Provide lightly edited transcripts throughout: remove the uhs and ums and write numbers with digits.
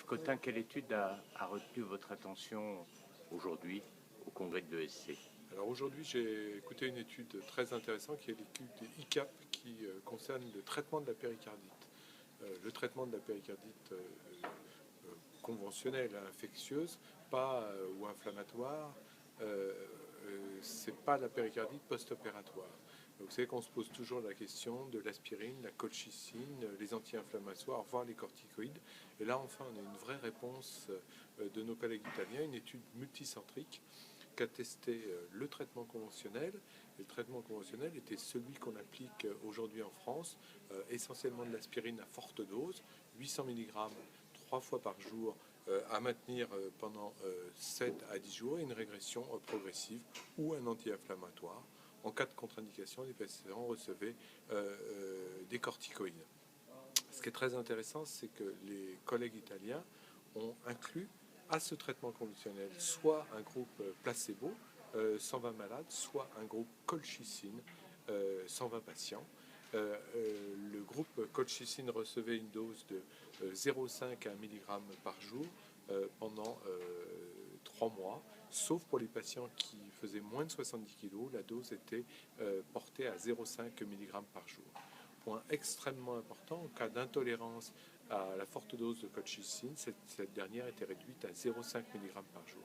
Cotin, quelle étude a retenu votre attention aujourd'hui au congrès de l'ESC? Alors aujourd'hui, j'ai écouté une étude très intéressante qui est l'étude ICAP qui concerne le traitement de la péricardite. Le traitement de la péricardite conventionnelle, infectieuse, pas ou inflammatoire, c'est pas la péricardite post-opératoire. Vous savez qu'on se pose toujours la question de l'aspirine, la colchicine, les anti-inflammatoires, voire les corticoïdes. Et là, enfin, on a une vraie réponse de nos collègues italiens, une étude multicentrique qui a testé le traitement conventionnel. Et le traitement conventionnel était celui qu'on applique aujourd'hui en France, essentiellement de l'aspirine à forte dose, 800 mg 3 fois par jour, à maintenir pendant 7 à 10 jours, et une régression progressive ou un anti-inflammatoire. En cas de contre-indication, les patients recevaient des corticoïdes. Ce qui est très intéressant, c'est que les collègues italiens ont inclus à ce traitement conventionnel soit un groupe placebo, 120 malades, soit un groupe colchicine, 120 patients. Le groupe colchicine recevait une dose de 0,5 à 1 mg par jour pendant 3 mois, sauf pour les patients qui faisaient moins de 70 kg, la dose était portée à 0,5 mg par jour. Point extrêmement important, en cas d'intolérance à la forte dose de colchicine, cette dernière était réduite à 0,5 mg par jour.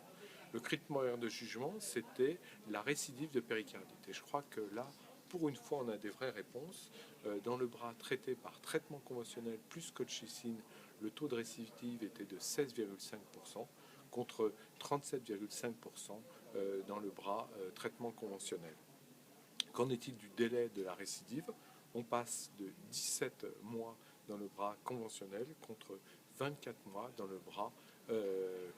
Le critère de jugement, c'était la récidive de péricardite. Et je crois que là, pour une fois, on a des vraies réponses. Dans le bras traité par traitement conventionnel plus colchicine, le taux de récidive était de 16,5% contre 37,5% dans le bras traitement conventionnel. Qu'en est-il du délai de la récidive? On passe de 17 mois dans le bras conventionnel contre 24 mois dans le bras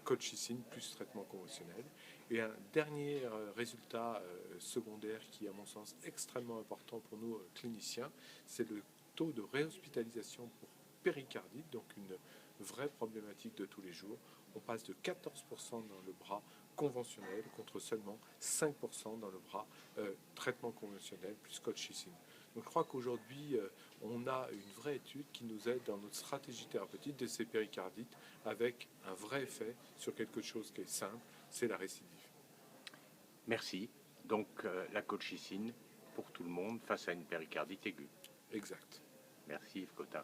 colchicine plus traitement conventionnel. Et un dernier résultat secondaire qui est à mon sens extrêmement important pour nous cliniciens, c'est le taux de réhospitalisation pour péricardite, donc une vraie problématique de tous les jours. On passe de 14% dans le bras conventionnel contre seulement 5% dans le bras traitement conventionnel plus colchicine. Donc je crois qu'aujourd'hui, on a une vraie étude qui nous aide dans notre stratégie thérapeutique de ces péricardites avec un vrai effet sur quelque chose qui est simple, c'est la récidive. Merci. Donc la colchicine pour tout le monde face à une péricardite aiguë. Exact. Merci Yves Cotin.